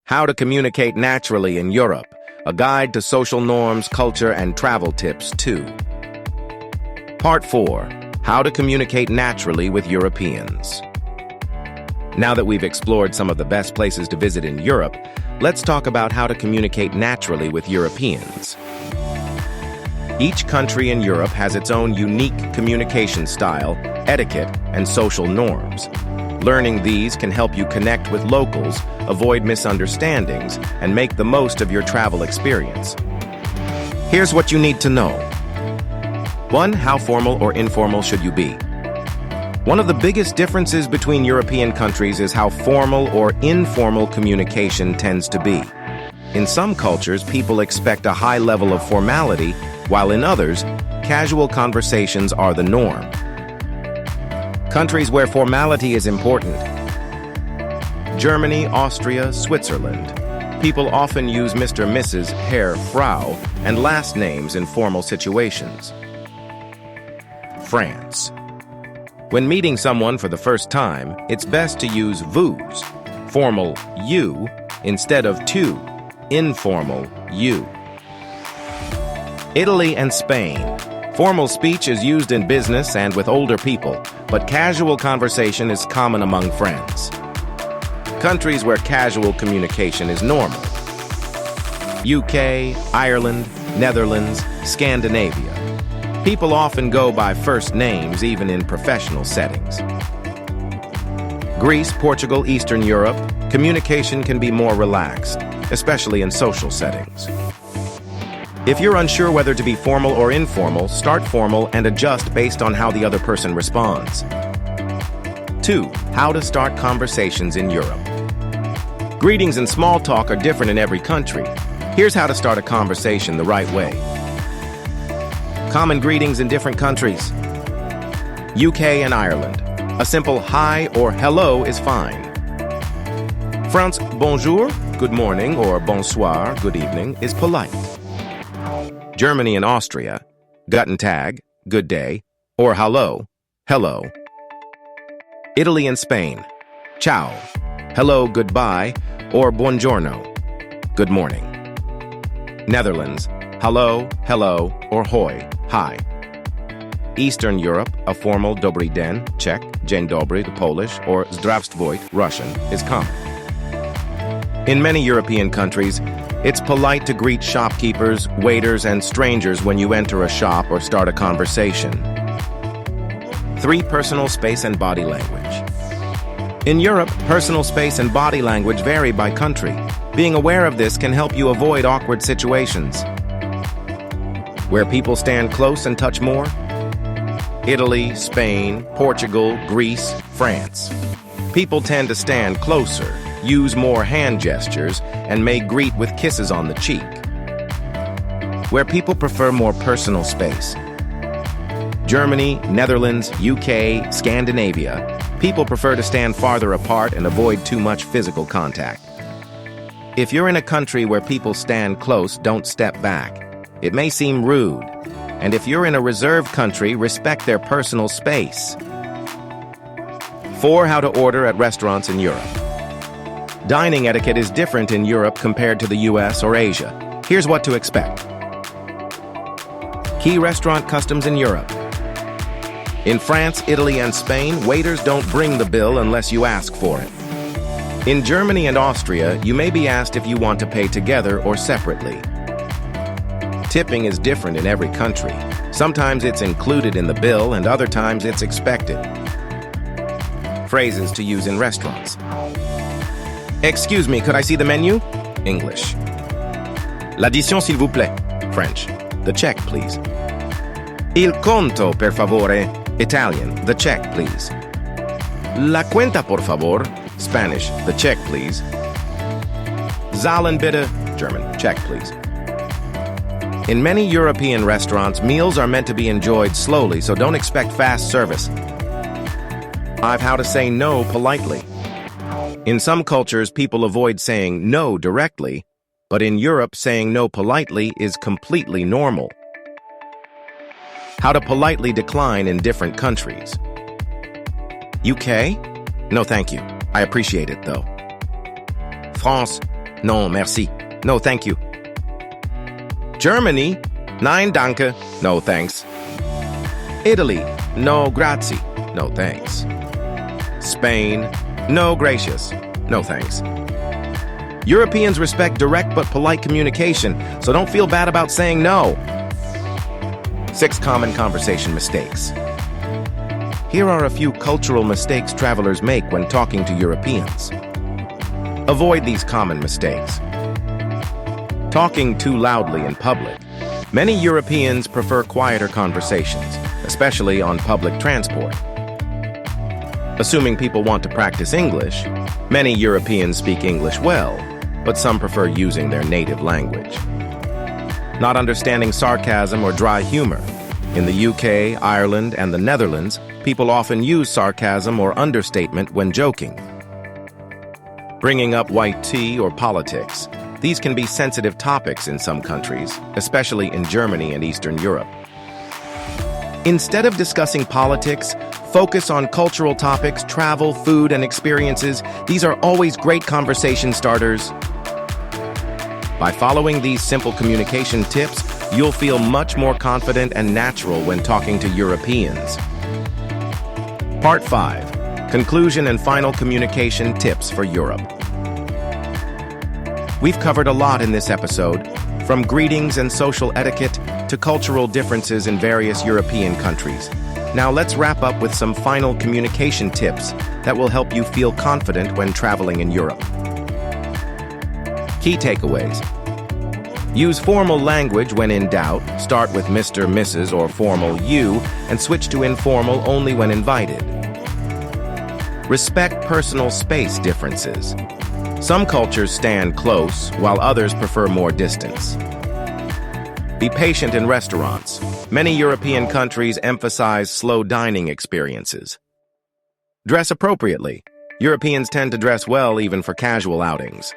How to Communicate Naturally in Europe, a guide to social norms, culture, and travel tips, 2. Part 4, How to Communicate Naturally with Europeans. Now that we've explored some of the best places to visit in Europe, let's talk about how to communicate naturally with Europeans. Each country in Europe has its own unique communication style, etiquette, and social norms. Learning these can help you connect with locals, avoid misunderstandings, and make the most of your travel experience. Here's what you need to know. 1. How formal or informal should you be? One of the biggest differences between European countries is how formal or informal communication tends to be. In some cultures, people expect a high level of formality, while in others, casual conversations are the norm. Countries where formality is important: Germany, Austria, Switzerland. People often use Mr., Mrs., Herr, Frau, and last names in formal situations. France. When meeting someone for the first time, it's best to use vous, formal you, instead of tu, informal you. Italy and Spain. Formal speech is used in business and with older people, but casual conversation is common among friends. Countries where casual communication is normal: UK, Ireland, Netherlands, Scandinavia. People often go by first names even in professional settings. Greece, Portugal, Eastern Europe, communication can be more relaxed, especially in social settings. If you're unsure whether to be formal or informal, start formal and adjust based on how the other person responds. 2. How to start conversations in Europe. Greetings and small talk are different in every country. Here's how to start a conversation the right way. Common greetings in different countries. UK and Ireland. A simple hi or hello is fine. France, bonjour, good morning, or bonsoir, good evening, is polite. Germany and Austria, guten Tag, good day, or hallo, hello. Italy and Spain, ciao, hello, goodbye, or buongiorno, good morning. Netherlands, hallo, hello, or hoi, hi. Eastern Europe, a formal dobry den, Czech, dzień dobry, the Polish, or zdravstvuyte, Russian, is common. In many European countries, it's polite to greet shopkeepers, waiters, and strangers when you enter a shop or start a conversation. 3. Personal space and body language. In Europe, personal space and body language vary by country. Being aware of this can help you avoid awkward situations. Where people stand close and touch more: Italy, Spain, Portugal, Greece, France. People tend to stand closer, use more hand gestures, and may greet with kisses on the cheek. Where people prefer more personal space: Germany, Netherlands, UK, Scandinavia. People prefer to stand farther apart and avoid too much physical contact. If you're in a country where people stand close, don't step back. It may seem rude. And if you're in a reserved country, respect their personal space. 4. How to order at restaurants in Europe. Dining etiquette is different in Europe compared to the US or Asia. Here's what to expect. Key restaurant customs in Europe. In France, Italy, and Spain, waiters don't bring the bill unless you ask for it. In Germany and Austria, you may be asked if you want to pay together or separately. Tipping is different in every country. Sometimes it's included in the bill, and other times it's expected. Phrases to use in restaurants. Excuse me, could I see the menu? English. L'addition, s'il vous plaît. French. The check, please. Il conto, per favore. Italian. The check, please. La cuenta, por favor. Spanish. The check, please. Zahlen bitte. German. Check, please. In many European restaurants, meals are meant to be enjoyed slowly, so don't expect fast service. I've how to say no politely. In some cultures, people avoid saying no directly, but in Europe, saying no politely is completely normal. How to politely decline in different countries. UK? No, thank you. I appreciate it, though. France? Non, merci. No, thank you. Germany, nein, danke. No, thanks. Italy, no, grazie. No, thanks. Spain, no, gracious. No, thanks. Europeans respect direct but polite communication, so don't feel bad about saying no. 6 common conversation mistakes. Here are a few cultural mistakes travelers make when talking to Europeans. Avoid these common mistakes. Talking too loudly in public. Many Europeans prefer quieter conversations, especially on public transport. Assuming people want to practice English, many Europeans speak English well, but some prefer using their native language. Not understanding sarcasm or dry humor. In the UK, Ireland, and the Netherlands, people often use sarcasm or understatement when joking. Bringing up white tea or politics. These can be sensitive topics in some countries, especially in Germany and Eastern Europe. Instead of discussing politics, focus on cultural topics, travel, food, and experiences. These are always great conversation starters. By following these simple communication tips, you'll feel much more confident and natural when talking to Europeans. Part 5. Conclusion and final communication tips for Europe. We've covered a lot in this episode, from greetings and social etiquette to cultural differences in various European countries. Now let's wrap up with some final communication tips that will help you feel confident when traveling in Europe. Key takeaways. Use formal language when in doubt. Start with Mr., Mrs., or formal you, and switch to informal only when invited. Respect personal space differences. Some cultures stand close, while others prefer more distance. Be patient in restaurants. Many European countries emphasize slow dining experiences. Dress appropriately. Europeans tend to dress well even for casual outings.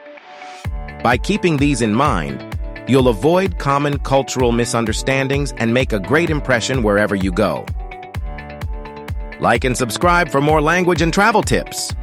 By keeping these in mind, you'll avoid common cultural misunderstandings and make a great impression wherever you go. Like and subscribe for more language and travel tips.